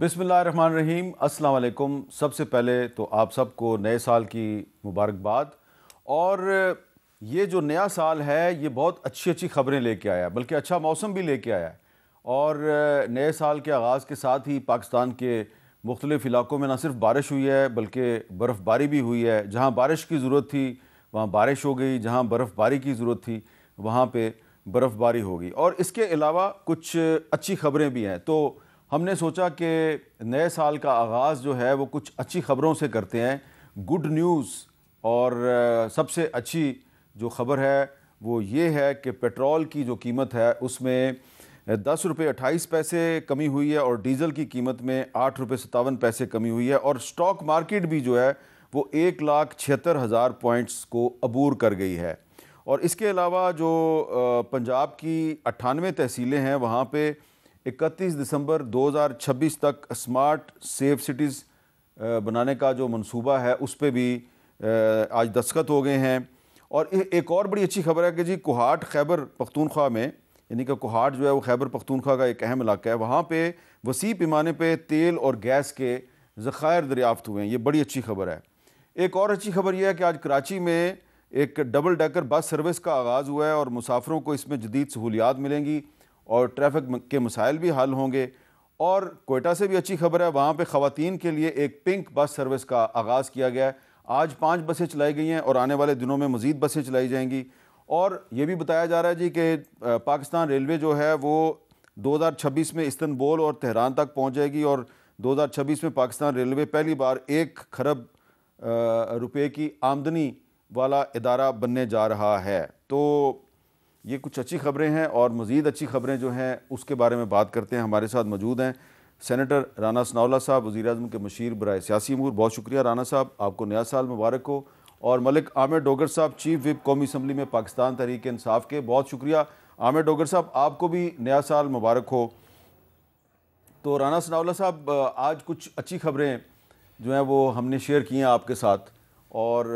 बिस्मिल्लाहिर्रहमानिर्रहीम, अस्सलाम वालेकुम। सबसे पहले तो आप सबको नए साल की मुबारकबाद। और ये जो नया साल है ये बहुत अच्छी अच्छी ख़बरें लेके आया, बल्कि अच्छा मौसम भी लेके आया। और नए साल के आगाज़ के साथ ही पाकिस्तान के मुख्तलिफ़ इलाकों में न सिर्फ बारिश हुई है बल्कि बर्फ़बारी भी हुई है। जहाँ बारिश की ज़रूरत थी वहाँ बारिश हो गई, जहाँ बर्फ़बारी की ज़रूरत थी वहाँ पे बर्फ़बारी हो गई। और इसके अलावा कुछ अच्छी ख़बरें भी हैं, तो हमने सोचा कि नए साल का आगाज़ जो है वो कुछ अच्छी ख़बरों से करते हैं, गुड न्यूज़। और सबसे अच्छी जो ख़बर है वो ये है कि पेट्रोल की जो कीमत है उसमें 10 रुपये 28 पैसे कमी हुई है और डीज़ल की कीमत में 8 रुपये 57 पैसे कमी हुई है। और स्टॉक मार्केट भी जो है वो 1,76,000 पॉइंट्स को अबूर कर गई है। और इसके अलावा जो पंजाब की 98 तहसीलें हैं वहाँ पे 31 दिसंबर 2026 तक स्मार्ट सेफ सिटीज़ बनाने का जो मंसूबा है उस पर भी आज दस्तखत हो गए हैं। और एक और बड़ी अच्छी खबर है कि जी कोहाट खैबर पख्तूनख्वा में, यानी कि कोहाट जो है वो खैबर पख्तूनख्वा का एक अहम इलाका है, वहाँ पे वसी पैमाने पे तेल और गैस के ज़खायर दरियाफ़्त हुए हैं। ये बड़ी अच्छी खबर है। एक और अच्छी खबर यह है कि आज कराची में एक डबल डेकर बस सर्विस का आगाज़ हुआ है और मुसाफिरों को इसमें जदीद सहूलियात मिलेंगी और ट्रैफिक के मसाइल भी हल होंगे। और कोयटा से भी अच्छी खबर है, वहाँ पे ख़वातीन के लिए एक पिंक बस सर्विस का आगाज़ किया गया है। आज 5 बसें चलाई गई हैं और आने वाले दिनों में मज़ीद बसें चलाई जाएंगी। और ये भी बताया जा रहा है जी कि पाकिस्तान रेलवे जो है वो 2026 में इस्तांबुल और तेहरान तक पहुँच जाएगी और 2026 में पाकिस्तान रेलवे पहली बार 1 खरब रुपये की आमदनी वाला इदारा बनने जा रहा है। तो ये कुछ अच्छी खबरें हैं और मज़ीद अच्छी खबरें जो हैं उसके बारे में बात करते हैं। हमारे साथ मौजूद हैं सेनेटर राना सनाउल्लाह साहब, वज़ीर-ए-आज़म के मशीर बराए सियासी अमूर। बहुत शुक्रिया राना साहब, आपको नया साल मुबारक हो। और मलिक आमिर डोगर साहब, चीफ विप कौमी असम्बली में पाकिस्तान तहरीक इंसाफ के, बहुत शुक्रिया आमिर डोगर साहब, आपको भी नया साल मुबारक हो। तो राना सनाउल्लाह साहब, आज कुछ अच्छी खबरें जो हैं वो हमने शेयर की हैं आपके साथ और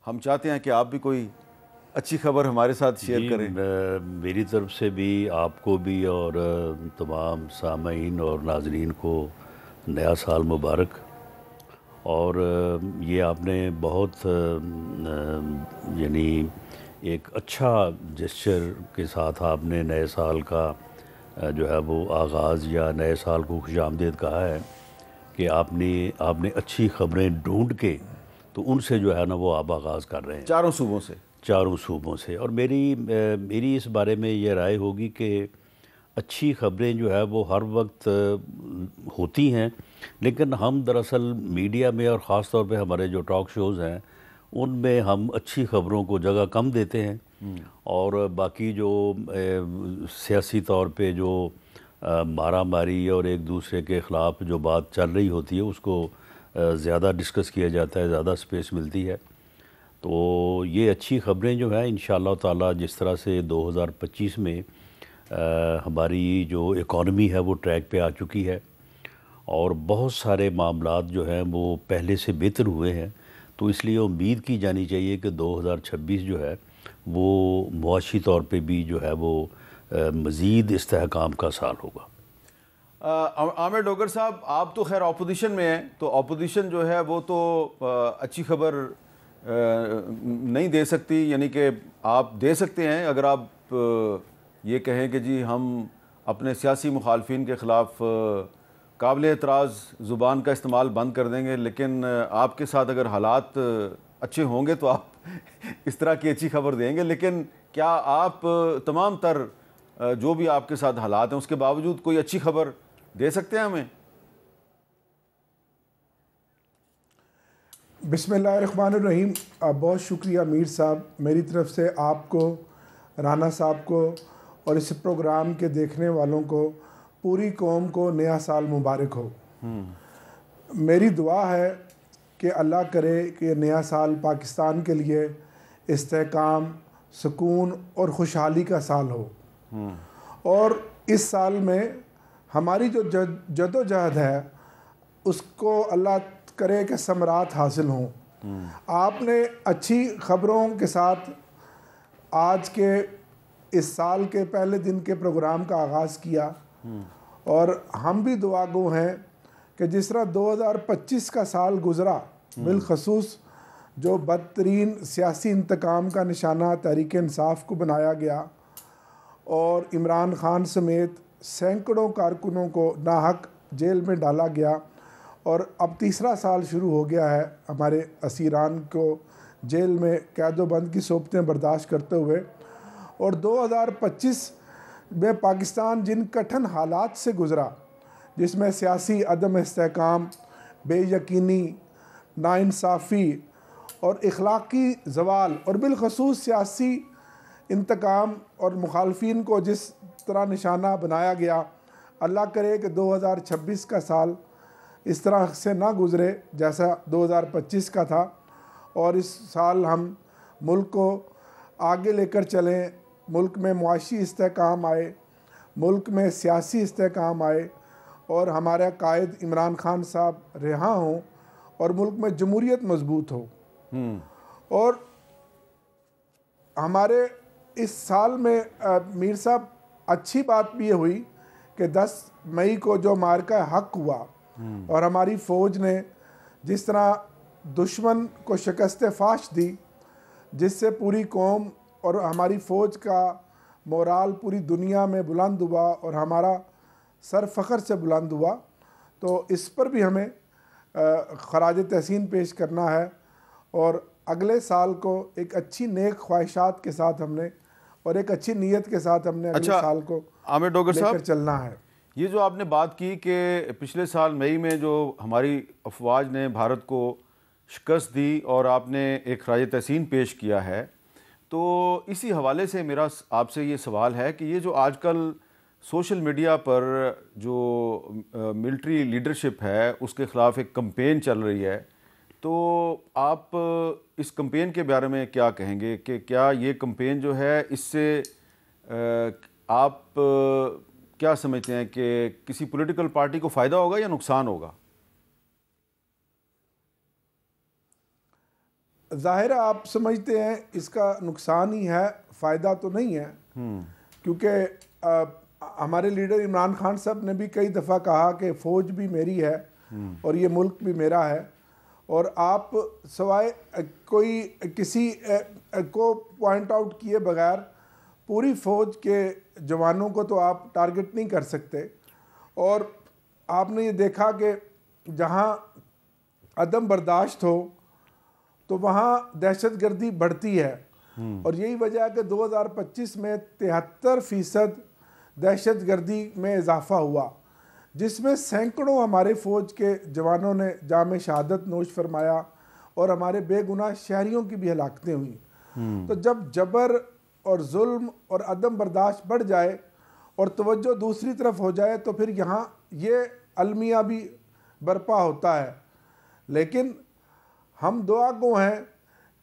हम चाहते हैं कि आप भी कोई अच्छी खबर हमारे साथ शेयर करें। मेरी तरफ से भी आपको भी और तमाम सामीन और नाजरीन को नया साल मुबारक। और ये आपने बहुत यानी एक अच्छा जेस्चर के साथ आपने नए साल का जो है वो आगाज़ या नए साल को खुशामदीद कहा है कि आपने अच्छी ख़बरें ढूंढ के तो उनसे जो है ना वो आप आगाज़ कर रहे हैं चारों सूबों से। और मेरी इस बारे में ये राय होगी कि अच्छी ख़बरें जो है वो हर वक्त होती हैं, लेकिन हम दरअसल मीडिया में और ख़ास तौर पे हमारे जो टॉक शोज़ हैं उनमें हम अच्छी ख़बरों को जगह कम देते हैं और बाकी जो सियासी तौर पे जो मारा मारी और एक दूसरे के ख़िलाफ़ जो बात चल रही होती है उसको ज़्यादा डिस्कस किया जाता है, ज़्यादा स्पेस मिलती है। तो ये अच्छी ख़बरें जो हैं इंशाअल्लाह ताला जिस तरह से 2025 में हमारी जो इकॉनमी है वो ट्रैक पे आ चुकी है और बहुत सारे मामलात जो हैं वो पहले से बेहतर हुए हैं, तो इसलिए उम्मीद की जानी चाहिए कि 2026 जो है वो मुआशी तौर पे भी जो है वो मज़ीद इस्तेहकाम का साल होगा। आमिर डोगर साहब, आप तो खैर अपोजिशन में हैं, तो अपोजिशन जो है वो तो अच्छी खबर नहीं दे सकती, यानी कि आप दे सकते हैं अगर आप ये कहें कि जी हम अपने सियासी मुखालफिन के ख़िलाफ़ काबिल एतराज़ ज़ुबान का इस्तेमाल बंद कर देंगे, लेकिन आपके साथ अगर हालात अच्छे होंगे तो आप इस तरह की अच्छी खबर देंगे। लेकिन क्या आप तमाम तर जो भी आपके साथ हालात हैं उसके बावजूद कोई अच्छी खबर दे सकते हैं हमें? बिस्मिल्लाहिर्रहमानिर्रहीम। बहुत शुक्रिया मीर साहब, मेरी तरफ से आपको, राना साहब को और इस प्रोग्राम के देखने वालों को, पूरी कौम को नया साल मुबारक हो। मेरी दुआ है कि अल्लाह करे कि नया साल पाकिस्तान के लिए इस्तेहकाम, सुकून और खुशहाली का साल हो। और इस साल में हमारी जो जदोजहद है उसको अल्लाह करे कि समरात हासिल हों। आपने अच्छी ख़बरों के साथ आज के इस साल के पहले दिन के प्रोग्राम का आगाज़ किया और हम भी दुआगो हैं कि जिस तरह 2025 का साल गुज़रा, बिलखसूस जो बदतरीन सियासी इंतकाम का निशाना तहरीक इंसाफ को बनाया गया और इमरान खान समेत सैकड़ों कारकुनों को नाहक जेल में डाला गया, और अब तीसरा साल शुरू हो गया है हमारे असीरान को जेल में कैदोबंद की सोबतें बर्दाश्त करते हुए। और 2025 में पाकिस्तान जिन कठिन हालात से गुज़रा, जिसमें सियासी अदम इस्तेहकाम, बेयकीनी, नाइंसाफ़ी और इखलाकी जवाल और बिलखसूस सियासी इंतकाम और मुखालफिन को जिस तरह निशाना बनाया गया, अल्लाह करे कि 2026 का साल इस तरह से ना गुज़रे जैसा 2025 का था, और इस साल हम मुल्क को आगे लेकर चलें, मुल्क में मुआशी इस्तेहकाम आए, मुल्क में सियासी इस्तेहकाम आए और हमारे कायद इमरान खान साहब रिहा हों और मुल्क में जमहूरियत मजबूत हो। और हमारे इस साल में मीर साहब अच्छी बात भी ये हुई कि 10 मई को जो मार्का हक हुआ और हमारी फ़ौज ने जिस तरह दुश्मन को शिकस्त फाश दी, जिससे पूरी कौम और हमारी फ़ौज का मोराल पूरी दुनिया में बुलंद हुआ और हमारा सर फ़ख्र से बुलंद हुआ, तो इस पर भी हमें खराज तहसीन पेश करना है। और अगले साल को एक अच्छी नेक ख्वाहिशात के साथ हमने और एक अच्छी नीयत के साथ हमने अगले साल को आमिर डोगर साहब चलना है। ये जो आपने बात की कि पिछले साल मई में जो हमारी अफवाज ने भारत को शिकस्त दी और आपने एक खराज तहसीन पेश किया है, तो इसी हवाले से मेरा आपसे ये सवाल है कि ये जो आजकल सोशल मीडिया पर जो मिलिट्री लीडरशिप है उसके ख़िलाफ़ एक कैंपेन चल रही है, तो आप इस कैंपेन के बारे में क्या कहेंगे कि क्या ये कैंपेन जो है इससे आप क्या समझते हैं कि किसी पॉलिटिकल पार्टी को फ़ायदा होगा या नुकसान होगा? ज़ाहिर है आप समझते हैं इसका नुकसान ही है, फ़ायदा तो नहीं है, क्योंकि हमारे लीडर इमरान खान साहब ने भी कई दफ़ा कहा कि फ़ौज भी मेरी है और ये मुल्क भी मेरा है, और आप सवाए कोई किसी को पॉइंट आउट किए बगैर पूरी फ़ौज के जवानों को तो आप टारगेट नहीं कर सकते। और आपने ये देखा कि जहाँ अदम बर्दाश्त हो तो वहाँ दहशतगर्दी बढ़ती है, और यही वजह है कि 2025 में 73% दहशतगर्दी में इजाफा हुआ, जिसमें सैकड़ों हमारे फ़ौज के जवानों ने जाम शहादत नोश फरमाया और हमारे बेगुनाह शहरियों की भी हलाकतें हुई। तो जब जबर और जुल्म और अदम बर्दाश्त बढ़ जाए और तवज्जो दूसरी तरफ हो जाए तो फिर यहाँ ये अलमिया भी बर्पा होता है। लेकिन हम दुआ गो हैं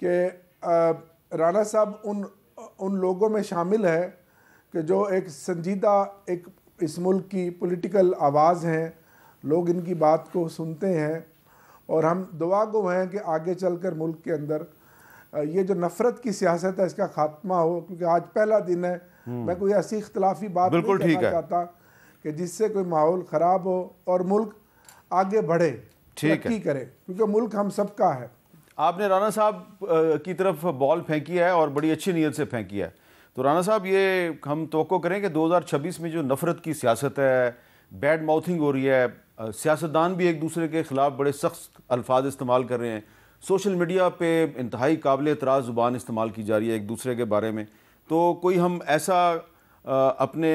कि राना साहब उन लोगों में शामिल है कि जो एक संजीदा एक इस मुल्क की पॉलिटिकल आवाज़ हैं, लोग इनकी बात को सुनते हैं, और हम दुआ गो हैं कि आगे चलकर मुल्क के अंदर ये जो नफ़रत की सियासत है इसका खात्मा हो, क्योंकि आज पहला दिन है। मैं कोई ऐसी इख्तलाफी बात नहीं करना चाहता कि जिससे कोई माहौल ख़राब हो और मुल्क आगे बढ़े, तरक्की करे, क्योंकि मुल्क हम सबका है। आपने राना साहब की तरफ बॉल फेंकी है और बड़ी अच्छी नीयत से फेंकी है, तो राना साहब ये हम तवक्को करें कि 2026 में जो नफ़रत की सियासत है, बैड माउथिंग हो रही है, सियासतदान भी एक दूसरे के ख़िलाफ़ बड़े सख्त अल्फाज इस्तेमाल कर रहे हैं, सोशल मीडिया पे इंतहाई काबिल एतराज़ ज़ुबान इस्तेमाल की जा रही है एक दूसरे के बारे में, तो कोई हम ऐसा अपने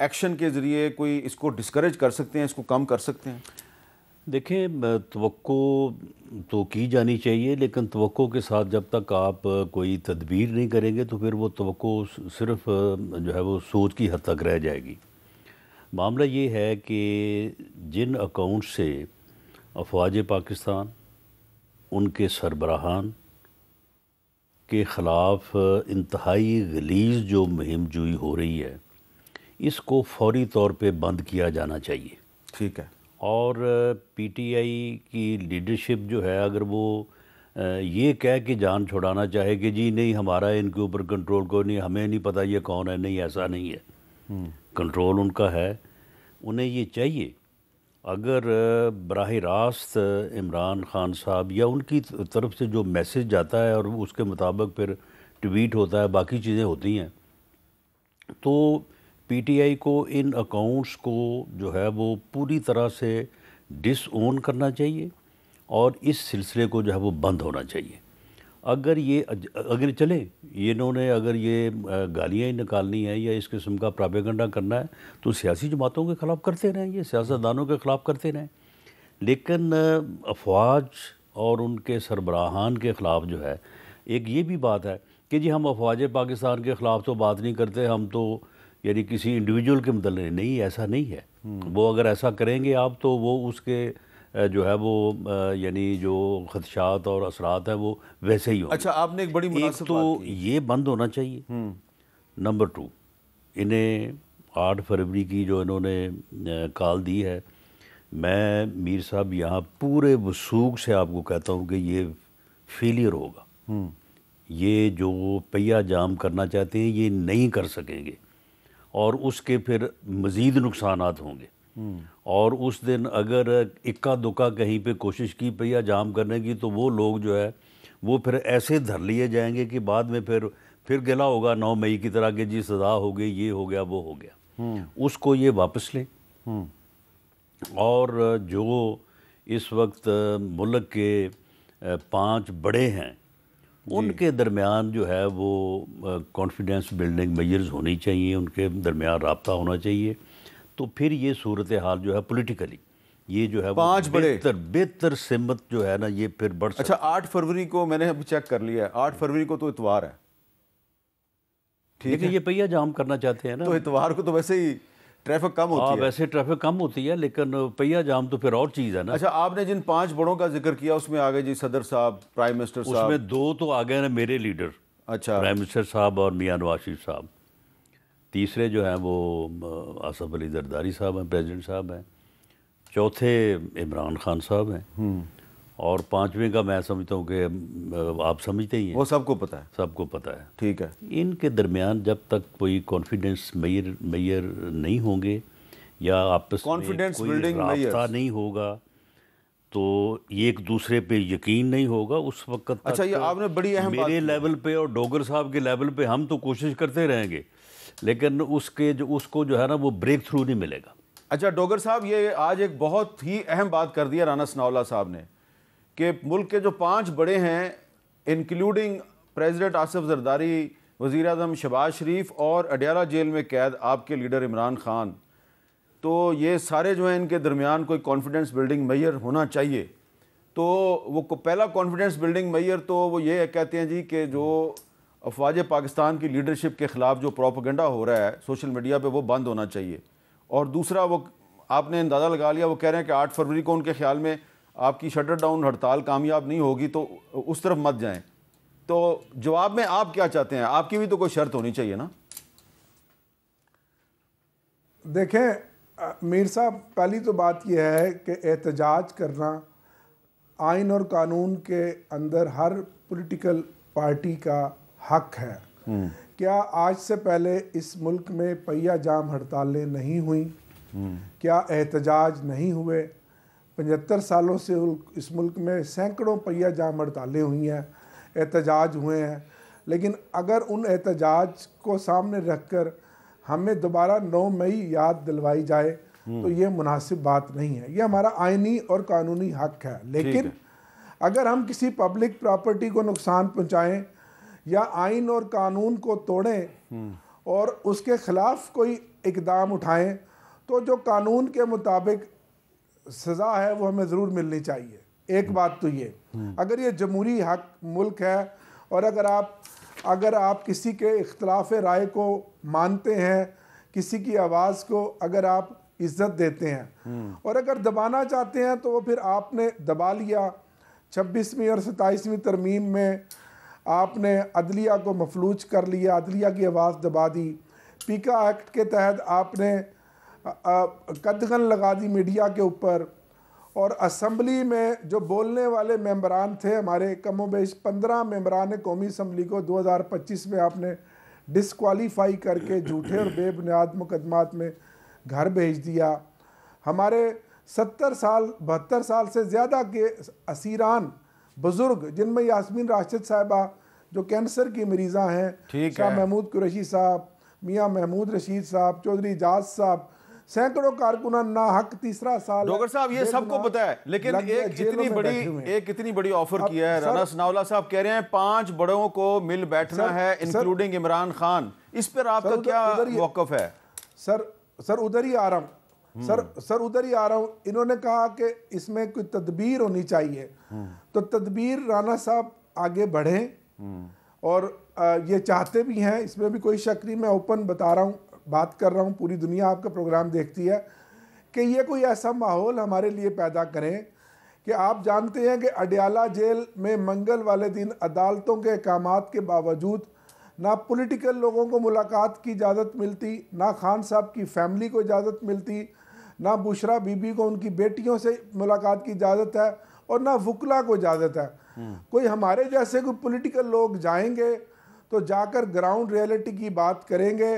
एक्शन के ज़रिए कोई इसको डिस्करेज कर सकते हैं, इसको कम कर सकते हैं? देखें, तवक्को तो की जानी चाहिए, लेकिन तवक्को के साथ जब तक आप कोई तदबीर नहीं करेंगे तो फिर वो तवक्को सिर्फ जो है वो सोच की हद तक रह जाएगी। मामला ये है कि जिन अकाउंट से अफवाज पाकिस्तान, उनके सरबराहान के ख़िलाफ़ इंतहाई गलीज़ जो मुहिम जुई हो रही है, इसको फौरी तौर पे बंद किया जाना चाहिए। ठीक है। और पीटीआई की लीडरशिप जो है, अगर वो ये कह के जान छुड़ाना चाहे कि जी नहीं हमारा इनके ऊपर कंट्रोल कोई नहीं, हमें नहीं पता ये कौन है, नहीं, ऐसा नहीं है। कंट्रोल उनका है। उन्हें ये चाहिए, अगर बराह रास्त इमरान खान साहब या उनकी तरफ से जो मैसेज जाता है और उसके मुताबिक फिर ट्वीट होता है, बाकी चीज़ें होती हैं, तो पीटीआई को इन अकाउंट्स को जो है वो पूरी तरह से डिसओन करना चाहिए और इस सिलसिले को जो है वो बंद होना चाहिए। अगर चले ये इन्होंने अगर ये गालियाँ ही निकालनी है या इस किस्म का प्रोपेगेंडा करना है तो सियासी जमातों के ख़िलाफ़ करते रहें, ये सियासतदानों के ख़िलाफ़ करते रहें, लेकिन अफवाज और उनके सरबराहान के ख़िलाफ़ जो है, एक ये भी बात है कि जी हम अफवाज पाकिस्तान के ख़िलाफ़ तो बात नहीं करते, हम तो यानी किसी इंडिविजुअल के मतलब नहीं, ऐसा नहीं है। वो अगर ऐसा करेंगे आप तो वो उसके जो है वो यानी जो खदशात और असरात है वो वैसे ही होंगे। अच्छा, आपने एक बड़ी एक तो ये बंद होना चाहिए। नंबर 2, इन्हें 8 फरवरी की जो इन्होंने कॉल दी है, मैं मीर साहब यहाँ पूरे वसूख से आपको कहता हूँ कि ये फेलियर होगा। ये जो पहिया जाम करना चाहते हैं ये नहीं कर सकेंगे और उसके फिर मज़ीद नुकसानात होंगे। और उस दिन अगर इक्का दुक्का कहीं पे कोशिश की पहिया जाम करने की तो वो लोग जो है वो फिर ऐसे धर लिए जाएंगे कि बाद में फिर गिला होगा 9 मई की तरह कि जी सज़ा हो गई, ये हो गया, वो हो गया। उसको ये वापस लें। और जो इस वक्त मुल्क के 5 बड़े हैं उनके दरमियान जो है वो कॉन्फिडेंस बिल्डिंग मेजर्स होनी चाहिए, उनके दरमियान रब्ता होना चाहिए, तो फिर ये सूरत हाल जो है पॉलिटिकली ये जो है 5 बड़े बेहतर सिमत जो है ना ये फिर बढ़ अच्छा 8 फरवरी को मैंने अभी चेक कर लिया है, 8 फरवरी को तो इतवार है, ठीक है। ये पहिया जाम करना चाहते हैं ना, तो इतवार को तो वैसे ही ट्रैफिक कम होती है। वैसे ट्रैफिक कम होती है लेकिन पहिया जाम तो फिर और चीज़ है ना। अच्छा, आपने जिन 5 बड़ों का जिक्र किया उसमें आ गए जी सदर साहब, प्राइम मिनिस्टर साहब, उसमें 2 तो आ गए ना मेरे लीडर, अच्छा, प्राइम मिनिस्टर साहब और मियां नवाज शरीफ साहब। तीसरे जो हैं वो आसफ अली जरदारी साहब हैं, प्रेसिडेंट साहब हैं। चौथे इमरान खान साहब हैं और 5वें का मैं समझता हूँ कि आप समझते ही हैं, वो सबको पता है, सबको पता है। ठीक है। इनके दरमियान जब तक कोई कॉन्फिडेंस मेयर नहीं होंगे या आपस में कोई राब्ता नहीं होगा तो ये एक दूसरे पे यकीन नहीं होगा उस वक्त तक। अच्छा, ये आपने बड़ी अहम बात मेरे लेवल पे और डोगर साहब के लेवल पे हम तो कोशिश करते रहेंगे लेकिन उसको जो है ना वो ब्रेक थ्रू नहीं मिलेगा। अच्छा डोगर साहब, ये आज एक बहुत ही अहम बात कर दिया राना सनाउल्लाह साहब ने कि मुल्क के जो 5 बड़े हैं इंक्लूडिंग प्रेसिडेंट आसिफ जरदारी, वज़ीर आज़म शहबाज शरीफ और अडयाला जेल में कैद आपके लीडर इमरान खान, तो ये सारे जो हैं इनके दरमियान कोई कॉन्फिडेंस बिल्डिंग मेजर होना चाहिए। तो वो पहला कॉन्फिडेंस बिल्डिंग मेजर तो वो ये कहते हैं जी कि जो अफवाज पाकिस्तान की लीडरशिप के ख़िलाफ़ जो प्रोपेगेंडा हो रहा है सोशल मीडिया पे वो बंद होना चाहिए। और दूसरा वो आपने अंदाज़ा लगा लिया, वो कह रहे हैं कि 8 फरवरी को उनके ख्याल में आपकी शटर डाउन हड़ताल कामयाब नहीं होगी तो उस तरफ मत जाएं। तो जवाब में आप क्या चाहते हैं? आपकी भी तो कोई शर्त होनी चाहिए ना। देखें मीर साहब, पहली तो बात यह है कि एहतजाज करना आइन और कानून के अंदर हर पॉलिटिकल पार्टी का हक है। क्या आज से पहले इस मुल्क में पहिया जाम हड़तालें नहीं हुई? क्या एहतजाज नहीं हुए? 75 सालों से इस मुल्क में सैकड़ों पहिया जाम हड़तालें हुई हैं, एहतजाज हुए हैं। लेकिन अगर उन एहतजाज को सामने रखकर हमें दोबारा 9 मई याद दिलवाई जाए तो ये मुनासिब बात नहीं है। ये हमारा आइनी और कानूनी हक है। लेकिन अगर हम किसी पब्लिक प्रॉपर्टी को नुकसान पहुंचाएं या आइन और कानून को तोड़ें और उसके ख़िलाफ़ कोई इक़दाम उठाएं तो जो कानून के मुताबिक सज़ा है वो हमें ज़रूर मिलनी चाहिए। एक बात तो ये, अगर ये जमहूरी हक मुल्क है और अगर आप किसी के इख्तलाफ राय को मानते हैं, किसी की आवाज़ को अगर आप इज़्ज़त देते हैं और अगर दबाना चाहते हैं तो वो फिर आपने दबा लिया। 26वीं और 27वीं तरमीम में आपने अदलिया को मफलूज कर लिया, अदलिया की आवाज़ दबा दी। पीका एक्ट के तहत आपने कदगन लगा दी मीडिया के ऊपर और असम्बली में जो बोलने वाले मेंबरान थे हमारे, कमोबेश 15 मेंबरान कौमी असम्बली को 2025 में आपने डिसक्वालीफाई करके झूठे और बेबुनियाद मुकदमात में घर भेज दिया। हमारे 70 साल 72 साल से ज़्यादा के असीरान बुज़ुर्ग, जिनमें यास्मीन राशिद साहिबा जो कैंसर की मरीज़ा हैं, शाह महमूद कुरैशी साहब, मियाँ महमूद रशीद साहब, चौधरी इजाज साहब, सैकड़ों कारकुनान ना हक तीसरा साल। डोगर साहब ये सबको पता है, लेकिन एक इतनी बड़ी ऑफर किया है। राना सनाउल्लाह साहब कह रहे हैं 5 बड़ों को मिल बैठना है, इंक्लूडिंग इमरान खान। इस पर आपका क्या मौक़िफ़ है? सर उधर ही आ रहा हूँ सर उधर ही आ रहा हूँ। इन्होंने कहा कि इसमें कोई तदबीर होनी चाहिए, तो तदबीर राना साहब आगे बढ़ें और ये चाहते भी हैं, इसमें भी कोई शक नहीं। मैं ओपन बता रहा हूँ, बात कर रहा हूँ, पूरी दुनिया आपका प्रोग्राम देखती है, कि ये कोई ऐसा माहौल हमारे लिए पैदा करें कि आप जानते हैं कि अडयाला जेल में मंगल वाले दिन अदालतों के अहकामात के बावजूद ना पॉलिटिकल लोगों को मुलाकात की इजाज़त मिलती, ना खान साहब की फैमिली को इजाज़त मिलती, ना बुशरा बीबी को उनकी बेटियों से मुलाकात की इजाज़त है, और ना वकला को इजाज़त है। कोई हमारे जैसे कोई पॉलिटिकल लोग जाएंगे तो जाकर ग्राउंड रियलिटी की बात करेंगे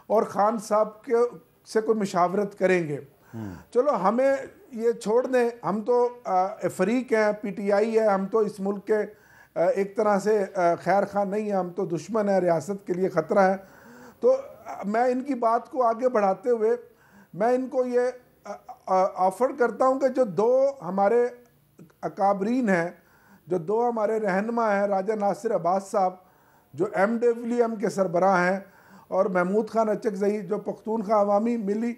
और खान साहब के से कोई मुशावरत करेंगे। चलो हमें ये छोड़ दें, हम तो फरीक हैं, पीटीआई है, हम तो इस मुल्क के एक तरह से खैर खा नहीं है, हम तो दुश्मन है, रियासत के लिए ख़तरा है। तो मैं इनकी बात को आगे बढ़ाते हुए मैं इनको ये ऑफ़र करता हूँ कि जो 2 हमारे अकाबरीन हैं, जो 2 हमारे रहनुमा हैं, राजा नासिर अब्बास साहब जो MWM के सरबराह हैं, और महमूद खान अचकज़ई जो पख्तूनख्वा अवामी मिली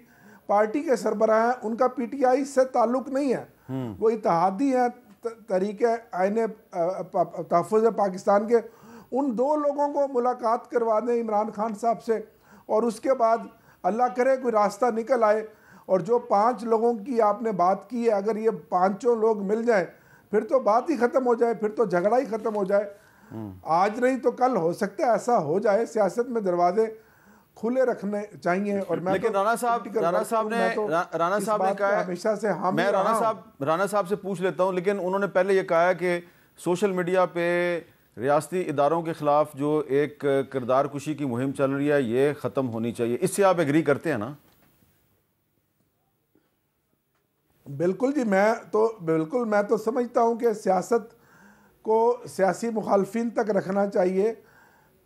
पार्टी के सरबराह हैं, उनका PTI से ताल्लुक़ नहीं है, वो इत्तेहादी हैं तरीक़े आईने तहफ़्फ़ुज़ पाकिस्तान के। उन 2 लोगों को मुलाकात करवा दें इमरान खान साहब से, और उसके बाद अल्लाह करे कोई रास्ता निकल आए। और जो 5 लोगों की आपने बात की है, अगर ये 5 लोग मिल जाएं फिर तो बात ही ख़त्म हो जाए, फिर तो झगड़ा ही ख़त्म हो जाए। आज नहीं तो कल हो सकता है ऐसा हो जाए। सियासत में दरवाजे खुले रखने चाहिए। और मैं लेकिन राना साहब ने कहा है, हमेशा से हम मैं राना साहब से पूछ लेता हूं, लेकिन उन्होंने पहले ये कहा है कि सोशल मीडिया पे रियासती इदारों के ख़िलाफ़ जो एक किरदार कुशी की मुहिम चल रही है ये ख़त्म होनी चाहिए। इससे आप एग्री करते हैं ना? बिल्कुल जी, मैं तो समझता हूँ कि सियासत को सियासी मुखालफिन तक रखना चाहिए,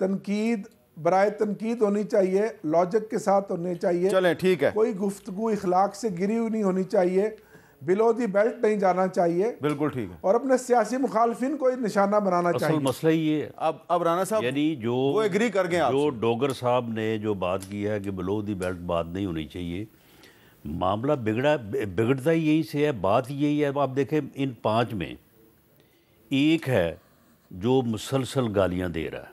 तनकीद बराए तनकीद होनी चाहिए, लॉजिक के साथ होनी चाहिए। चलें ठीक है, कोई गुफ्तगू इखलाक से गिरी हुई नहीं होनी चाहिए, बिलो दी बेल्ट नहीं जाना चाहिए। बिल्कुल ठीक है। और अपने सियासी मुखालफिन को निशाना बनाना चाहिए। मसला ये है, अब राना साहब यानी जो वो एग्री कर गए, जो डोगर साहब ने जो बात की है कि बिलो दी बेल्ट बात नहीं होनी चाहिए, मामला बिगड़ता ही यहीं से है, बात यही है। आप देखें इन 5 में एक है जो मुसलसल गालियां दे रहा है,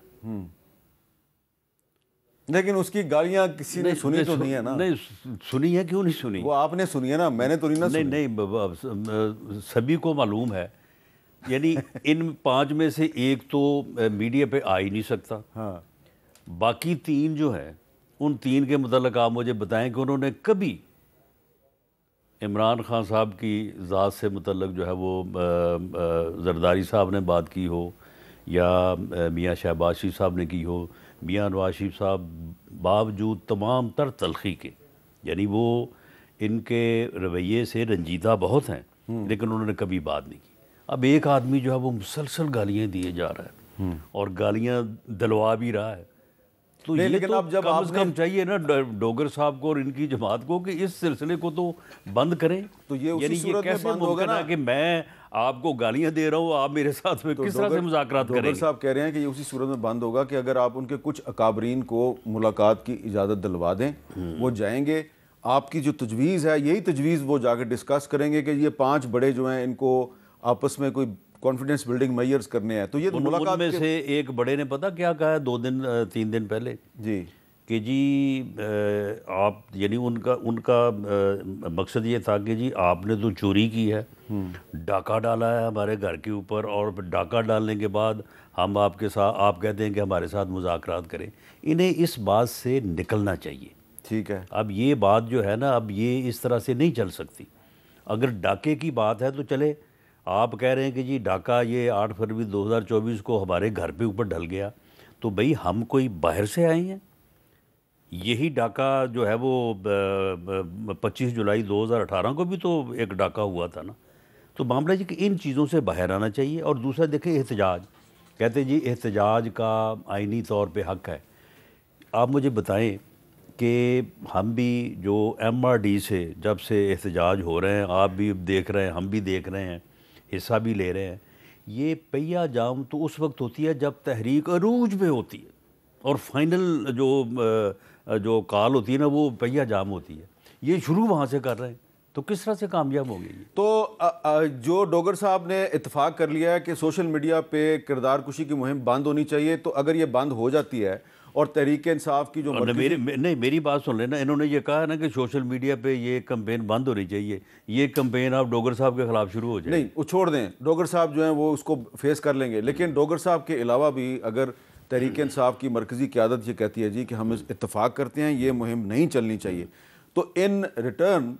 लेकिन उसकी गालियां किसी ने सुनी तो नहीं है ना? नहीं सुनी है, क्यों नहीं सुनी? वो आपने सुनी है ना, मैंने तो नहीं ना सुनी। नहीं सभी को मालूम है। यानी इन 5 में से एक तो मीडिया पे आ ही नहीं सकता। हाँ। बाकी 3 जो हैं उन 3 के मुतल्लिक़ आप मुझे बताएं कि उन्होंने कभी इमरान खान साहब की ज़ात से मुतल्लिक़ जो है वो जरदारी साहब ने बात की हो, या मियाँ शहबाज शरीफ साहब ने की हो। मियाँ नवाज शरीफ साहब बावजूद तमाम तर तलखी के, यानी वो इनके रवैये से रंजीदा बहुत हैं, लेकिन उन्होंने कभी बात नहीं की। अब एक आदमी जो है वो मुसलसल गालियाँ दिए जा रहा है और गालियाँ दिलवा भी रहा है, तो ये लेकिन तो अब जब कम से कम चाहिए ना डोगर साहब को और इनकी जमात को कि इस सिलसिले को तो बंद करें। तो ये उसी सूरत में बंद होगा ना कि मैं आपको गालियां दे रहा हूँ, आप मेरे साथ में किस तरह से मुज़ाकरात करेंगे? डोगर साहब कह रहे हैं कि ये उसी सूरत में बंद होगा कि अगर आप उनके कुछ अकाबरीन को मुलाकात की इजाज़त दिलवा दें, वो जाएंगे, आपकी जो तजवीज़ है यही तजवीज़ वो जाकर डिस्कस करेंगे कि ये 5 बड़े जो हैं इनको आपस में कोई कॉन्फिडेंस बिल्डिंग मेजर्स करने हैं। तो ये मुलाकात में से एक बड़े ने पता क्या कहा है 3 दिन पहले जी, कि जी आप, यानी उनका मकसद ये था कि जी आपने तो चोरी की है, डाका डाला है हमारे घर के ऊपर, और डाका डालने के बाद हम आपके साथ, आप कहते हैं कि हमारे साथ मुज़ाकरात करें। इन्हें इस बात से निकलना चाहिए। ठीक है, अब ये बात जो है ना, अब ये इस तरह से नहीं चल सकती। अगर डाके की बात है तो चले, आप कह रहे हैं कि जी डाका ये 8 फरवरी 2024 को हमारे घर पे ऊपर ढल गया, तो भाई हम कोई बाहर से आए हैं यही डाका जो है वो 25 जुलाई 2018 को भी तो एक डाका हुआ था ना। तो मामला जी कि इन चीज़ों से बाहर आना चाहिए। और दूसरा देखें एहतजाज, कहते जी एहतजाज का आइनी तौर पे हक़ है। आप मुझे बताएं कि हम भी जो MRD से जब से एहतजाज हो रहे हैं, आप भी देख रहे हैं, हम भी देख रहे हैं, हिस्सा भी ले रहे हैं, ये पहिया जाम तो उस वक्त होती है जब तहरीक अरूज में होती है और फाइनल जो कॉल होती है ना वो पहिया जाम होती है। ये शुरू वहाँ से कर रहे हैं तो किस तरह से कामयाब होंगे ये? तो जो डोगर साहब ने इत्तेफाक कर लिया है कि सोशल मीडिया पे किरदार कुशी की मुहिम बंद होनी चाहिए, तो अगर ये बंद हो जाती है और तहरीक इंसाफ की जो मेरी बात सुन लेना, इन्होंने ये कहा है ना कि सोशल मीडिया पे ये कैंपेन बंद होनी चाहिए, ये कैंपेन आप डोगर साहब के खिलाफ शुरू हो जाए। नहीं, वो छोड़ दें, डोगर साहब जो हैं वो उसको फेस कर लेंगे। लेकिन डोगर साहब के अलावा भी अगर तहरीक इंसाफ की मरकज़ी क़यादत ये कहती है जी कि हम इत्तेफाक करते हैं ये मुहिम नहीं चलनी चाहिए, तो इन रिटर्न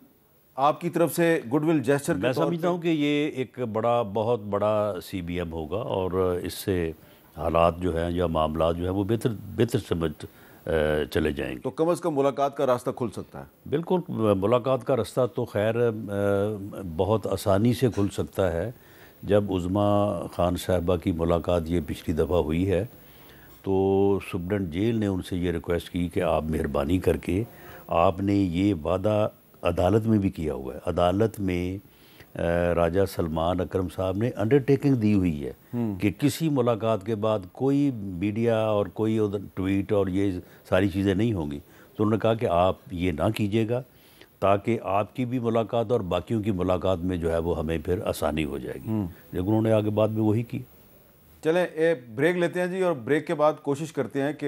आपकी तरफ से गुडविल जेस्चर मैं समझता हूँ कि ये एक बहुत बड़ा CBM होगा और इससे हालात जो हैं या मामला जो है वो बेहतर समझ चले जाएंगे। तो कम से कम मुलाकात का रास्ता खुल सकता है। बिल्कुल, मुलाकात का रास्ता तो खैर बहुत आसानी से खुल सकता है। जब उज़्मा खान साहबा की मुलाकात ये पिछली दफ़ा हुई है तो सुप्रीडेंट जेल ने उनसे ये रिक्वेस्ट की कि आप मेहरबानी करके, आपने ये वादा अदालत में भी किया हुआ है, अदालत में राजा सलमान अकरम साहब ने अंडरटेकिंग दी हुई है कि किसी मुलाकात के बाद कोई मीडिया और कोई ट्वीट और ये सारी चीज़ें नहीं होंगी। तो उन्होंने कहा कि आप ये ना कीजिएगा ताकि आपकी भी मुलाकात और बाकियों की मुलाकात में जो है वो हमें फिर आसानी हो जाएगी। लेकिन उन्होंने आगे बाद में वही की। चलें ब्रेक लेते हैं जी, और ब्रेक के बाद कोशिश करते हैं कि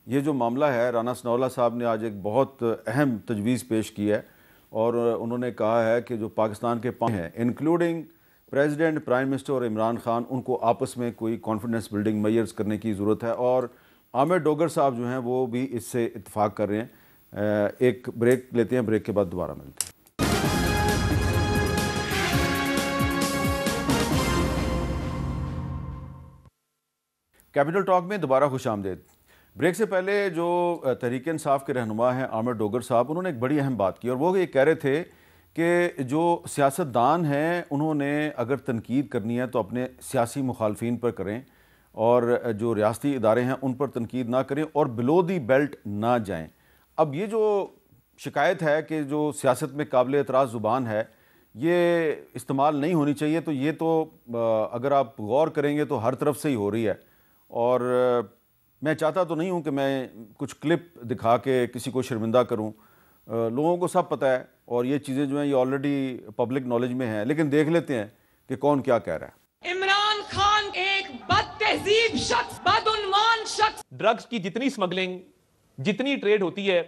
ये जो मामला है, राना सनाउल्लाह साहब ने आज एक बहुत अहम तजवीज़ पेश की है और उन्होंने कहा है कि जो पाकिस्तान के 5 हैं इंक्लूडिंग प्रेसिडेंट, प्राइम मिनिस्टर और इमरान खान, उनको आपस में कोई कॉन्फिडेंस बिल्डिंग मेजर्स करने की ज़रूरत है और आमिर डोगर साहब जो हैं वो भी इससे इत्तेफाक कर रहे हैं। एक ब्रेक लेते हैं, ब्रेक के बाद दोबारा मिलते हैं। कैपिटल टॉक में दोबारा खुशामदीद। ब्रेक से पहले जो तहरीक इंसाफ के रहनुमा हैं आमिर डोगर साहब, उन्होंने एक बड़ी अहम बात की और वो ये कह रहे थे कि जो सियासतदान हैं उन्होंने अगर तनकीद करनी है तो अपने सियासी मुखालफिन पर करें और जो रियासती इदारे हैं उन पर तनकीद ना करें और बिलो दी बेल्ट ना जाएं। अब ये जो शिकायत है कि जो सियासत में काबिल एतराज़ ज़ुबान है ये इस्तेमाल नहीं होनी चाहिए, तो ये तो अगर आप गौर करेंगे तो हर तरफ से ही हो रही है। और मैं चाहता तो नहीं हूं कि मैं कुछ क्लिप दिखा के किसी को शर्मिंदा करूं, लोगों को सब पता है और ये चीज़ें जो हैं ये ऑलरेडी पब्लिक नॉलेज में हैं, लेकिन देख लेते हैं कि कौन क्या कह रहा है। इमरान खान एक बदतहजीब शख्स, बदउन्वान शख्स। ड्रग्स की जितनी स्मगलिंग, जितनी ट्रेड होती है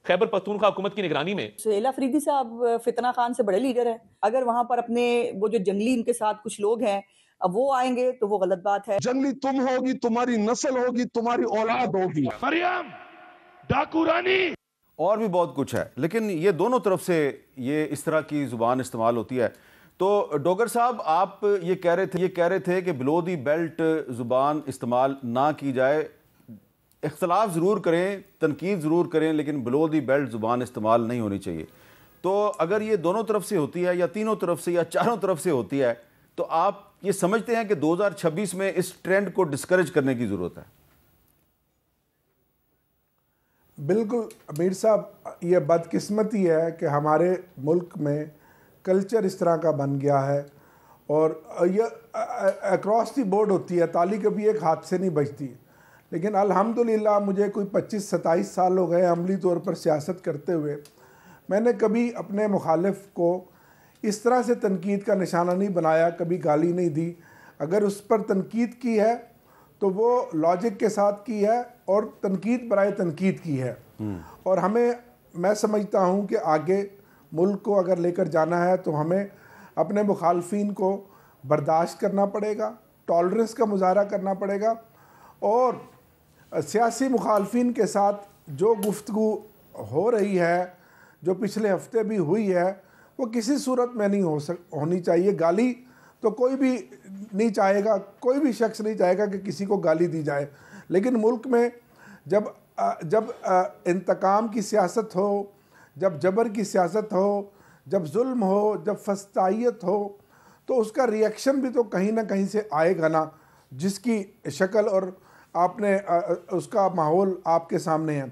खैबर पख्तूनख्वा हुकूमत की निगरानी में, सुहेल अफरीदी साहब फितना खान से बड़े लीडर हैं। अगर वहां पर अपने वो जो जंगली इनके साथ कुछ लोग हैं, अब वो आएंगे तो वो गलत बात है। जंगली तुम होगी, तुम्हारी नस्ल होगी, तुम्हारी औलाद होगी। मरियम, डाकू रानी, और भी बहुत कुछ है, लेकिन ये दोनों तरफ से ये इस तरह की ज़ुबान इस्तेमाल होती है। तो डोगर साहब, आप ये कह रहे थे कि बिलो दी बेल्ट ज़ुबान इस्तेमाल ना की जाए, इख्तलाफ ज़रूर करें, तनकीद ज़रूर करें, लेकिन बिलो दी बेल्ट ज़ुबान इस्तेमाल नहीं होनी चाहिए। तो अगर ये दोनों तरफ से होती है या तीनों तरफ से या चारों तरफ से होती है, तो आप ये समझते हैं कि 2026 में इस ट्रेंड को डिस्करेज करने की ज़रूरत है? बिल्कुल अमीर साहब, ये बदकिस्मती है कि हमारे मुल्क में कल्चर इस तरह का बन गया है और ये अक्रॉस दी बोर्ड होती है, ताली कभी एक हाथ से नहीं बजती। लेकिन अल्हम्दुलिल्लाह मुझे कोई 25-27 साल हो गए अमली तौर पर सियासत करते हुए, मैंने कभी अपने मुखालिफ को इस तरह से तनकीद का निशाना नहीं बनाया, कभी गाली नहीं दी। अगर उस पर तनकीद की है तो वो लॉजिक के साथ की है और तनकीद बराए तनकीद की है। और हमें, मैं समझता हूँ कि आगे मुल्क को अगर लेकर जाना है तो हमें अपने मुखालफिन को बर्दाश्त करना पड़ेगा, टॉलरेंस का मुजाहरा करना पड़ेगा और सियासी मुखालफिन के साथ जो गुफ्तगू हो रही है, जो पिछले हफ्ते भी हुई है, वो किसी सूरत में नहीं होनी चाहिए। गाली तो कोई भी नहीं चाहेगा, कोई भी शख्स नहीं चाहेगा कि किसी को गाली दी जाए, लेकिन मुल्क में जब जब इंतकाम की सियासत हो, जब जबर की सियासत हो, जब जुल्म हो, जब फस्तायत हो, तो उसका रिएक्शन भी तो कहीं ना कहीं से आएगा ना, जिसकी शक्ल और आपने उसका माहौल आपके सामने है।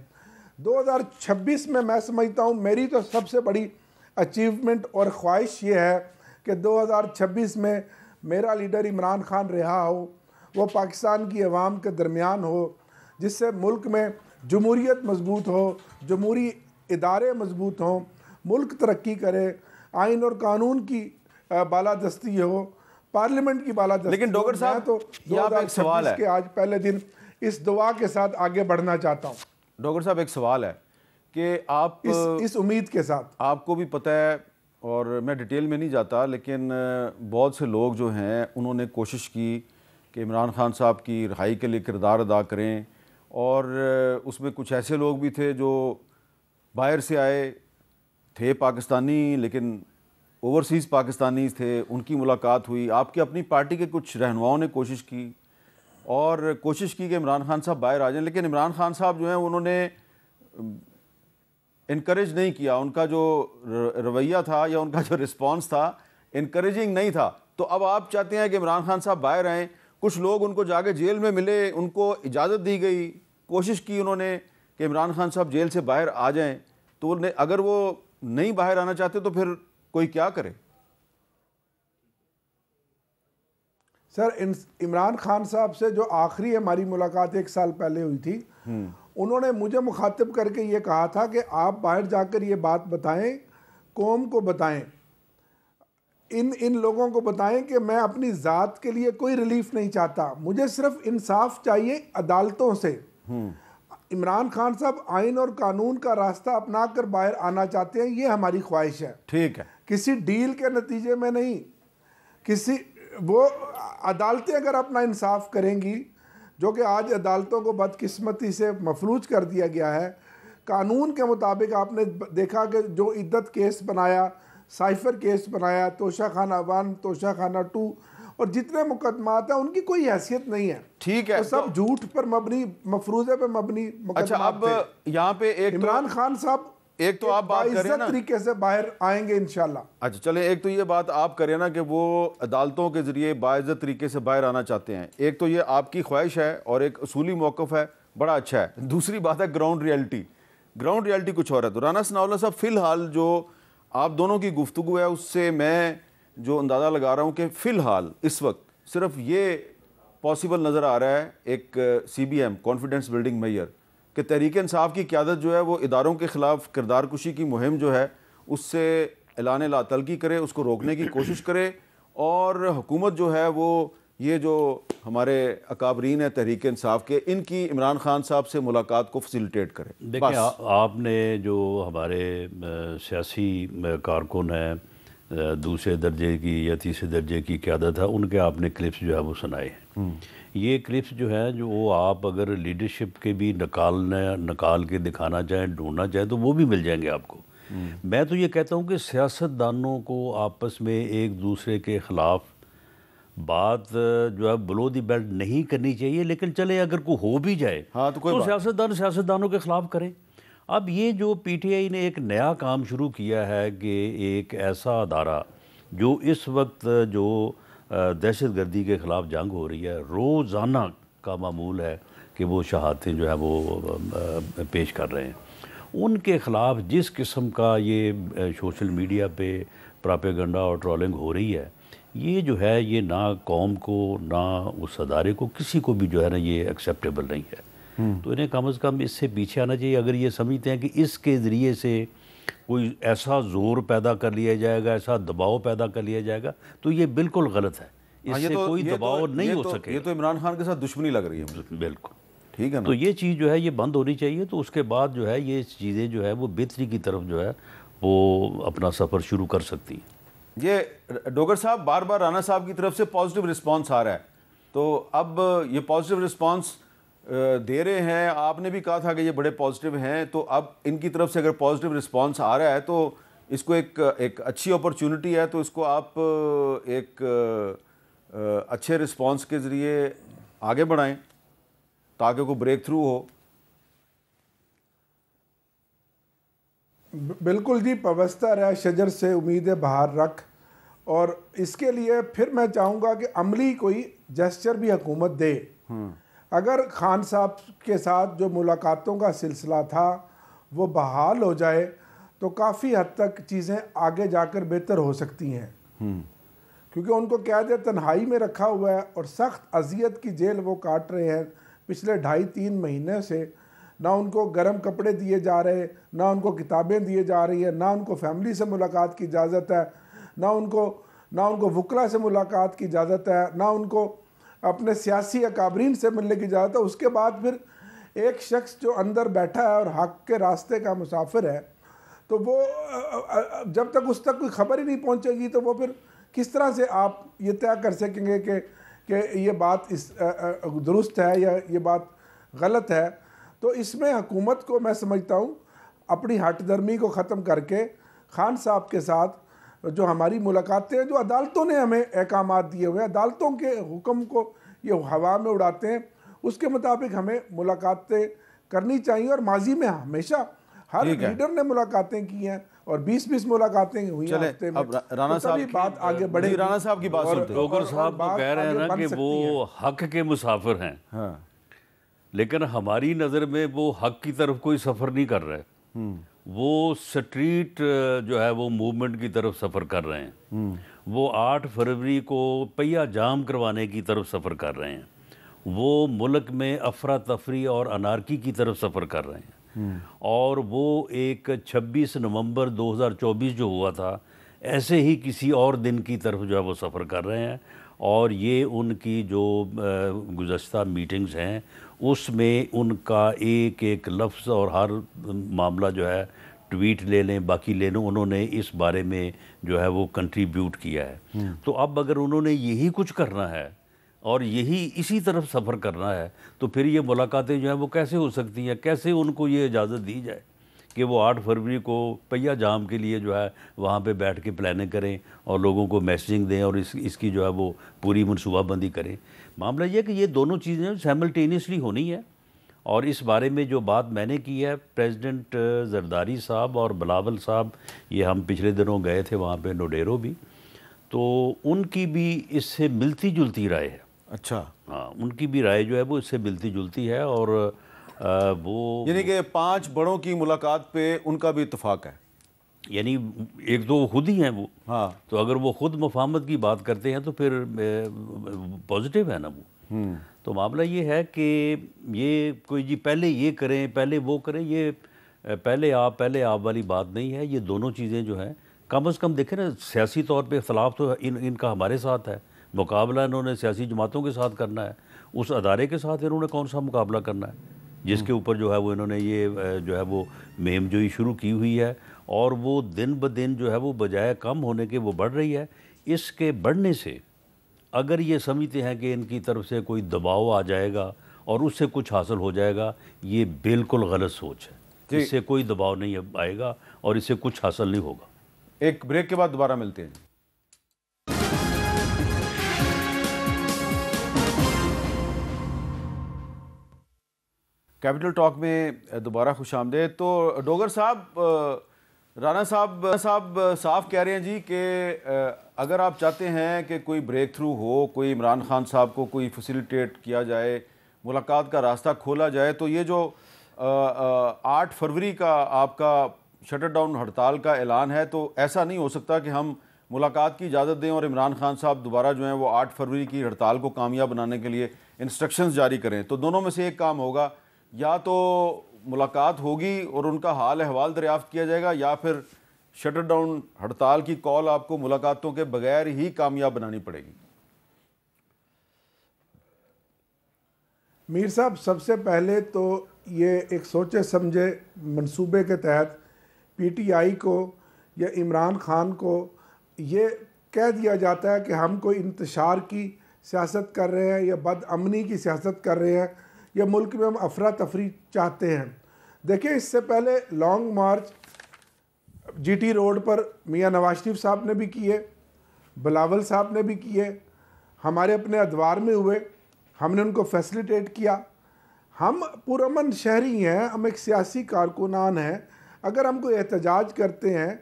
2026 में मैं समझता हूँ मेरी तो सबसे बड़ी अचीवमेंट और ख्वाहिश ये है कि 2026 में मेरा लीडर इमरान खान रहा हो, वो पाकिस्तान की अवाम के दरमियान हो, जिससे मुल्क में जमहूरियत मजबूत हो, जमहूरी इदारे मजबूत हों, मुल्क तरक्की करे, आइन और कानून की बालादस्ती हो, पार्लियामेंट की बालादस्ती। लेकिन डॉक्टर साहब तो यहाँ पे एक सवाल है के आज पहले दिन इस दुआ के साथ आगे बढ़ना चाहता हूँ। डॉक्टर साहब एक सवाल है कि आप इस उम्मीद के साथ, आपको भी पता है और मैं डिटेल में नहीं जाता, लेकिन बहुत से लोग जो हैं उन्होंने कोशिश की कि इमरान खान साहब की रिहाई के लिए किरदार अदा करें, और उसमें कुछ ऐसे लोग भी थे जो बाहर से आए थे, पाकिस्तानी लेकिन ओवरसीज़ पाकिस्तानी थे, उनकी मुलाकात हुई। आपकी अपनी पार्टी के कुछ रहनुमाओं ने कोशिश की कि इमरान खान साहब बाहर आ जाएं, लेकिन इमरान खान साहब जो हैं उन्होंने इनकरेज नहीं किया। उनका जो रवैया था या उनका जो रिस्पांस था इनकरेजिंग नहीं था। तो अब आप चाहते हैं कि इमरान खान साहब बाहर आएँ, कुछ लोग उनको जाके जेल में मिले, उनको इजाज़त दी गई, कोशिश की उन्होंने कि इमरान खान साहब जेल से बाहर आ जाएं, तो अगर वो नहीं बाहर आना चाहते तो फिर कोई क्या करे? सर इमरान खान साहब से जो आखिरी हमारी मुलाकात 1 साल पहले हुई थी, उन्होंने मुझे मुखातिब करके ये कहा था कि आप बाहर जाकर ये बात बताएं, कौम को बताएं, इन लोगों को बताएं कि मैं अपनी ज़ात के लिए कोई रिलीफ नहीं चाहता, मुझे सिर्फ इंसाफ चाहिए अदालतों से। इमरान खान साहब आइन और कानून का रास्ता अपना कर बाहर आना चाहते हैं, ये हमारी ख्वाहिश है। ठीक है, किसी डील के नतीजे में नहीं, किसी वो अदालतें अगर अपना इंसाफ करेंगी, जो कि आज अदालतों को बदकिस्मती से मफलूज कर दिया गया है। कानून के मुताबिक आपने देखा कि जो इद्दत केस बनाया, साइफर केस बनाया, तोशा खाना 1, तोशा खाना 2 और जितने मुकदमात हैं उनकी कोई हैसियत नहीं है। ठीक है, तो सब झूठ पर मबनी, मफरूजे पर मबनी मुकदमात। अच्छा, अब यहाँ पे एक इमरान खान साहब एक तो आप बात करें ना तरीके से बाहर आएंगे इंशाल्लाह। अच्छा चले, एक तो ये बात आप करें ना कि वो अदालतों के ज़रिए बाइज़्ज़त तरीके से बाहर आना चाहते हैं, एक तो ये आपकी ख्वाहिश है और एक उसूली मौक़िफ़ है, बड़ा अच्छा है। दूसरी बात है ग्राउंड रियलिटी कुछ और है। तो राना सनाउल्लाह साहब, फ़िलहाल जो आप दोनों की गुफ्तगू है उससे मैं जो अंदाज़ा लगा रहा हूँ कि फ़िलहाल इस वक्त सिर्फ ये पॉसिबल नज़र आ रहा है, एक CBM कॉन्फिडेंस बिल्डिंग मेजर कि तहरीक इंसाफ की क़यादत जो है वो इदारों के ख़िलाफ़ किरदार कुशी की मुहिम जो है उससे ऐलान ला तलकी करे, उसको रोकने की कोशिश करे, और हुकूमत जो है वो ये जो हमारे अकाबरीन है तहरीक इंसाफ के, इनकी इमरान खान साहब से मुलाकात को फैसिलिटेट करे। देखिए, आपने जो हमारे सियासी कारकुन हैं दूसरे दर्जे की या तीसरे दर्जे की क़यादत है, उनके आपने क्लिप्स जो है वो सुनाए हैं। ये क्लिप्स जो है जो वो आप अगर लीडरशिप के भी निकाल के दिखाना चाहें, ढूंढना चाहें, तो वो भी मिल जाएंगे आपको। मैं तो ये कहता हूँ कि सियासतदानों को आपस में एक दूसरे के ख़िलाफ़ बात जो है बिलो दी बेल्ट नहीं करनी चाहिए, लेकिन चले अगर कोई हो भी जाए हाँ, तो सियासतदानों के ख़िलाफ़ करें। अब ये जो PTI ने एक नया काम शुरू किया है कि एक ऐसा अदारा जो इस वक्त जो दहशतगर्दी के ख़िलाफ़ जंग हो रही है, रोज़ाना का मामूल है कि वो शहादतें जो है वो पेश कर रहे हैं, उनके ख़िलाफ़ जिस किस्म का ये सोशल मीडिया पे प्रोपेगेंडा और ट्रोलिंग हो रही है, ये जो है ये ना कौम को ना उस अदारे को किसी को भी जो है ना ये एक्सेप्टेबल नहीं है। तो इन्हें कम से कम इससे पीछे आना चाहिए। अगर ये समझते हैं कि इसके ज़रिए से कोई ऐसा ज़ोर पैदा कर लिया जाएगा, ऐसा दबाव पैदा कर लिया जाएगा, तो ये बिल्कुल गलत है। इससे कोई दबाव नहीं हो सके। ये तो इमरान खान के साथ दुश्मनी लग रही है। बिल्कुल ठीक है ना? तो ये चीज़ जो है ये बंद होनी चाहिए। तो उसके बाद जो है ये चीज़ें जो है वो बेहतरी की तरफ जो है वो अपना सफ़र शुरू कर सकती हैं। ये डोगर साहब, बार बार राना साहब की तरफ से पॉजिटिव रिस्पांस आ रहा है, तो अब ये पॉजिटिव रिस्पांस दे रहे हैं, आपने भी कहा था कि ये बड़े पॉजिटिव हैं, तो अब इनकी तरफ से अगर पॉजिटिव रिस्पांस आ रहा है तो इसको एक अच्छी अपॉर्चुनिटी है, तो इसको आप एक अच्छे रिस्पांस के ज़रिए आगे बढ़ाएं ताकि कोई ब्रेक थ्रू हो। बिल्कुल जी, पवस्ता रह शजर से उम्मीद बाहर रख। और इसके लिए फिर मैं चाहूँगा कि अमली कोई जेस्चर भी हुकूमत दे। अगर खान साहब के साथ जो मुलाकातों का सिलसिला था वो बहाल हो जाए तो काफ़ी हद तक चीज़ें आगे जाकर बेहतर हो सकती हैं, क्योंकि उनको कैद तन्हाई में रखा हुआ है और सख्त अजियत की जेल वो काट रहे हैं पिछले 2.5-3 महीने से। ना उनको गर्म कपड़े दिए जा रहे, ना उनको किताबें दिए जा रही है, ना उनको फैमिली से मुलाकात की इजाज़त है, ना उनको वकला से मुलाकात की इजाज़त है, ना उनको अपने सियासी अकाबरीन से मिलने की इजाज़त है। उसके बाद फिर एक शख्स जो अंदर बैठा है और हक के रास्ते का मुसाफिर है, तो वो जब तक उस तक कोई खबर ही नहीं पहुंचेगी तो वो फिर किस तरह से आप ये तय कर सकेंगे कि ये बात दुरुस्त है या ये बात गलत है। तो इसमें हुकूमत को मैं समझता हूँ अपनी हट दर्मी को ख़त्म करके खान साहब के साथ जो हमारी मुलाकातें हैं, जो अदालतों ने हमें अहकामात दिए हुए हैं, अदालतों के हुक्म को ये हवा में उड़ाते हैं, उसके मुताबिक हमें मुलाकातें करनी चाहिए। और माजी में हमेशा हर लीडर ने मुलाकातें की हैं और 20-20 मुलाकातें हुई हैं हफ्ते में। अब राणा साहब की बात आगे बढ़े। राणा साहब की बात सुनते हैं। डोगर साहब तो कह रहे हैं ना कि वो हक के मुसाफिर हैं, हाँ, लेकिन हमारी नज़र में वो हक की तरफ कोई सफ़र नहीं कर रहे। वो स्ट्रीट जो है वो मूवमेंट की तरफ सफ़र कर रहे हैं। वो 8 फरवरी को पहिया जाम करवाने की तरफ सफ़र कर रहे हैं। वो मुल्क में अफरा तफरी और अनारकी की तरफ सफ़र कर रहे हैं। और वो एक 26 नवंबर 2024 जो हुआ था, ऐसे ही किसी और दिन की तरफ जो है वो सफ़र कर रहे हैं। और ये उनकी जो गुज़श्ता मीटिंग्स हैं उसमें उनका एक एक लफ्ज़ और हर मामला जो है, ट्वीट ले लें बाकी ले लें, उन्होंने इस बारे में जो है वो कंट्रीब्यूट किया है। तो अब अगर उन्होंने यही कुछ करना है और यही इसी तरफ सफ़र करना है तो फिर ये मुलाकातें जो हैं वो कैसे हो सकती हैं? कैसे उनको ये इजाज़त दी जाए कि वो 8 फरवरी को पहिया जाम के लिए जो है वहाँ पे बैठ के प्लानिंग करें और लोगों को मैसेजिंग दें और इसकी जो है वो पूरी मनसूबाबंदी करें? मामला ये है कि ये दोनों चीज़ें साइमल्टेनियसली होनी है। और इस बारे में जो बात मैंने की है, प्रेसिडेंट जरदारी साहब और बिलावल साहब, ये हम पिछले दिनों गए थे वहाँ पे नोडेरो भी, तो उनकी भी इससे मिलती जुलती राय है। अच्छा, हाँ, उनकी भी राय जो है वो इससे मिलती जुलती है। और वो यानी कि 5 बड़ों की मुलाकात पे उनका भी इत्तेफाक है। यानी एक तो खुद ही हैं वो, हाँ, तो अगर वो खुद मफाहमत की बात करते हैं तो फिर पॉजिटिव है ना वो। तो मामला ये है कि ये कोई जी पहले ये करें पहले वो करें, ये पहले आप वाली बात नहीं है। ये दोनों चीज़ें जो हैं कम अज़ कम देखें ना, सियासी तौर पे इख्तलाफ तो इनका हमारे साथ है, मुकाबला इन्होंने सियासी जमातों के साथ करना है। उस अदारे के साथ इन्होंने कौन सा मुकाबला करना है जिसके ऊपर जो है वो इन्होंने ये जो है वो मुहिम शुरू की हुई है, और वो दिन ब दिन जो है वो बजाय कम होने के वो बढ़ रही है। इसके बढ़ने से अगर ये समझते हैं कि इनकी तरफ से कोई दबाव आ जाएगा और उससे कुछ हासिल हो जाएगा, ये बिल्कुल गलत सोच है। इससे कोई दबाव नहीं आएगा और इससे कुछ हासिल नहीं होगा। एक ब्रेक के बाद दोबारा मिलते हैं। कैपिटल टॉक में दोबारा खुश आमदेद। तो डोगर साहब, राणा साहब साफ कह रहे हैं जी कि अगर आप चाहते हैं कि कोई ब्रेक थ्रू हो, कोई इमरान खान साहब को कोई फैसिलिटेट किया जाए, मुलाकात का रास्ता खोला जाए, तो ये जो 8 फरवरी का आपका शटर डाउन हड़ताल का ऐलान है, तो ऐसा नहीं हो सकता कि हम मुलाकात की इजाज़त दें और इमरान खान साहब दोबारा जो है वो 8 फरवरी की हड़ताल को कामयाब बनाने के लिए इंस्ट्रक्शंस जारी करें। तो दोनों में से एक काम होगा, या तो मुलाकात होगी और उनका हाल अहवाल दरियाफ्त किया जाएगा, या फिर शटर डाउन हड़ताल की कॉल आपको मुलाकातों के बगैर ही कामयाब बनानी पड़ेगी। मीर साहब, सबसे पहले तो ये एक सोचे समझे मंसूबे के तहत पीटीआई को या इमरान खान को ये कह दिया जाता है कि हम कोई इंतशार की सियासत कर रहे हैं या बदअमनी की सियासत कर रहे हैं या मुल्क में हम अफरा तफरी चाहते हैं। देखिए, इससे पहले लॉन्ग मार्च जीटी रोड पर मियां नवाज शरीफ साहब ने भी किए, बिलावल साहब ने भी किए, हमारे अपने अदवार में हुए, हमने उनको फैसिलिटेट किया। हम पुरअमन शहरी हैं, हम एक सियासी कारकुनान हैं, अगर हम कोई एहतजाज करते हैं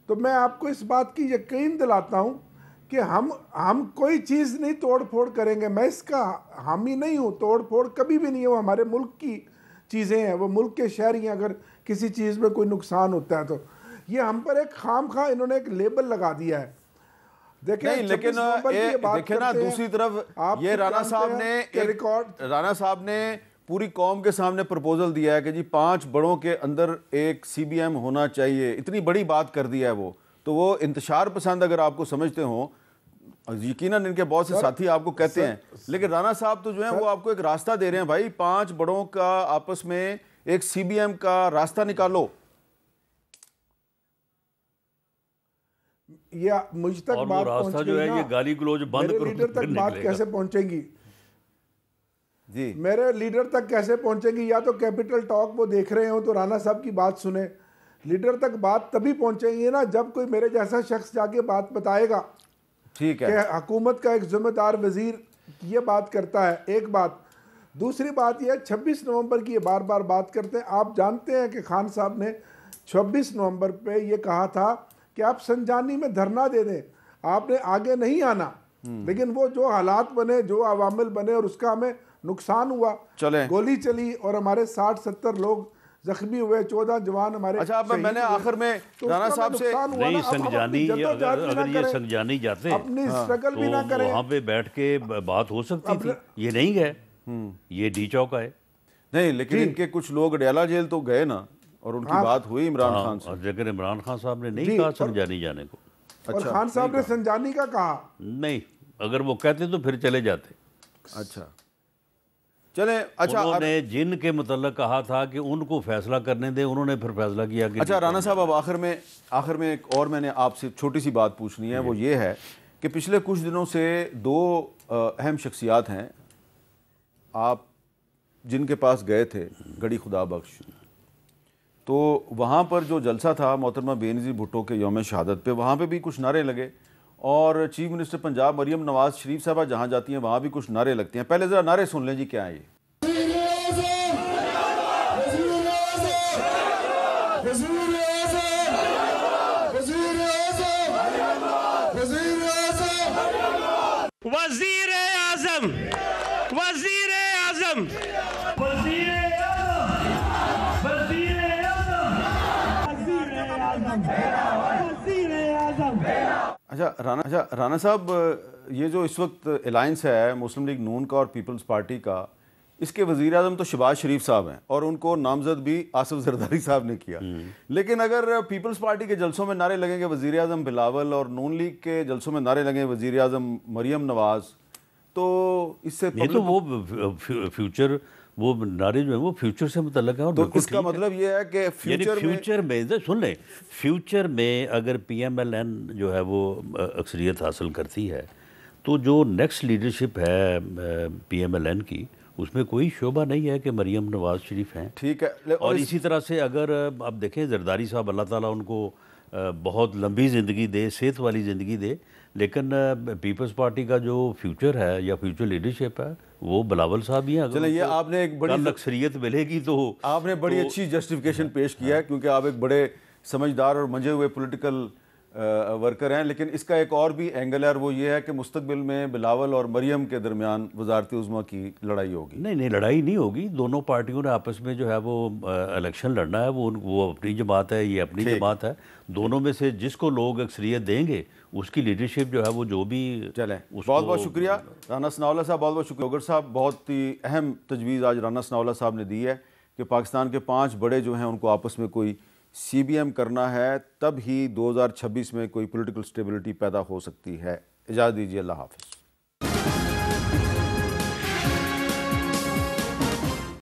तो मैं आपको इस बात की यकीन दिलाता हूँ कि हम कोई चीज़ नहीं तोड़ फोड़ करेंगे। मैं इसका हामी नहीं हूँ, तोड़ फोड़ कभी भी नहीं है, वो हमारे मुल्क की चीज़ें हैं, वो मुल्क के शहरी हैं। अगर किसी चीज़ में कोई नुकसान होता है तो ये हम पर एक खामखा इन्होंने एक लेबल लगा दिया है। देखिए नहीं, लेकिन देखे ना दूसरी तरफ ये राणा साहब ने पूरी कौम के सामने प्रपोजल दिया है कि जी 5 बड़ों के अंदर एक CBM होना चाहिए। इतनी बड़ी बात कर दिया है वो, तो वो इंतशार पसंद अगर आपको समझते हो, यकीनन इनके बहुत से साथी आपको कहते हैं, लेकिन राणा साहब तो जो है वो आपको एक रास्ता दे रहे हैं, भाई 5 बड़ों का आपस में एक CBM का रास्ता निकालो। ये मुझ तक और बात रास्ता जो है ये गाली गलौज बंद करो, लीडर तक बात कैसे पहुंचेगी जी, मेरे लीडर तक कैसे पहुंचेगी? या तो कैपिटल टॉक वो देख रहे हो तो राणा साहब की बात सुने। लीडर तक बात तभी पहुंचेगी ना जब कोई मेरे जैसा शख्स जाके बात बताएगा। ठीक है कि हुकूमत का एक जिम्मेदार वजीर ये बात करता है। एक बात, दूसरी बात यह 26 नवंबर की ये बार बार बात करते हैं। आप जानते हैं कि खान साहब ने 26 नवंबर पे ये कहा था कि आप संजानी में धरना दे दें, आपने आगे नहीं आना। लेकिन वो जो हालात बने, जो अवामिल बने और उसका हमें नुकसान हुआ, गोली चली और हमारे 60-70 लोग जख्मी हुए, 14 जवान हमारे। अच्छा, अब मैंने आखिर में राणा साहब से नहीं, संजानी अगर ये संजानी जाते अपनी स्ट्रगल भी ना तो करें, वहाँ पे बैठ के बात हो सकती थी। ये नहीं गए, ये डी चौक आए। नहीं, लेकिन इनके कुछ लोग अडयाला जेल तो गए ना, और उनकी बात हुई इमरान खान से। लेकिन इमरान खान साहब ने नहीं कहा संजानी जाने को। और खान साहब ने संजानी का कहा नहीं, अगर वो कहते तो फिर चले जाते। अच्छा चले। अच्छा, उन्होंने जिन के मतलब कहा था कि उनको फैसला करने दें, उन्होंने फिर फैसला किया कि अच्छा राणा साहब, अब आखिर में एक और मैंने आपसे छोटी सी बात पूछनी है। वो ये है कि पिछले कुछ दिनों से 2 अहम शख्सियात हैं आप जिनके पास गए थे, गड़ी खुदा बख्श, तो वहाँ पर जो जलसा था मोहतरमा बेनज़ीर भुट्टो के यौम शहादत पे, वहाँ पे भी कुछ नारे लगे, और चीफ मिनिस्टर पंजाब मरियम नवाज शरीफ साहबा जहाँ जाती हैं वहाँ भी कुछ नारे लगते हैं। पहले ज़रा नारे सुन लें जी, क्या है ये। वज़ीर आज़म, वज़ीर आज़म, वज़ीर अच्छा राणा साहब, ये जो इस वक्त अलायंस है मुस्लिम लीग नून का और पीपल्स पार्टी का, इसके वज़ीर आज़म तो शहबाज शरीफ साहब हैं और उनको नामजद भी आसिफ जरदारी साहब ने किया। लेकिन अगर पीपल्स पार्टी के जलसों में नारे लगेंगे वज़ीर आज़म बिलावल और नून लीग के जलसों में नारे लगेंगे वज़ीर आज़म मरियम नवाज, तो इससे तो वो फ्यूचर, वो नारे जो है वो फ्यूचर से मुतल्लक है। और तो इसका मतलब ये है कि फ्यूचर में सुन लें, फ्यूचर में अगर PMLN जो है वो अक्सरियत हासिल करती है तो जो नेक्स्ट लीडरशिप है PMLN की, उसमें कोई शोभा नहीं है कि मरियम नवाज शरीफ हैं। ठीक है। और इसी तरह से अगर आप देखें जरदारी साहब, अल्लाह ताला उनको बहुत लंबी ज़िंदगी दे, सेहत वाली ज़िंदगी दे, लेकिन पीपल्स पार्टी का जो फ्यूचर है या फ्यूचर लीडरशिप है वो बिलावल साहब ही हैं। चलिए, ये आपने एक बड़ी अक्सरियत मिलेगी तो आपने बड़ी अच्छी जस्टिफिकेशन पेश किया है, क्योंकि आप एक बड़े समझदार और मंझे हुए पॉलिटिकल वर्कर हैं। लेकिन इसका एक और भी एंगल है, और वो ये है कि मुस्तकबिल में बिलावल और मरियम के दरमियान वजारत उज़्मा की लड़ाई होगी। नहीं, लड़ाई नहीं होगी। दोनों पार्टियों ने आपस में जो है वो इलेक्शन लड़ना है। वो अपनी जमात है, ये अपनी जमात है। दोनों में से जिसको लोग अक्सरियत देंगे उसकी लीडरशिप जो है वो जो भी चलें। बहुत बहुत शुक्रिया राना सनाउल्लाह साहब, बहुत बहुत शुक्रिया। साहब, बहुत ही अहम तजवीज़ आज राना सनाउल्लाह साहब ने दी है कि पाकिस्तान के 5 बड़े जो हैं उनको आपस में कोई CBM करना है, तब ही 2026 में कोई पॉलिटिकल स्टेबिलिटी पैदा हो सकती है। इजाज़त दीजिए, अल्लाह हाफ़िज़।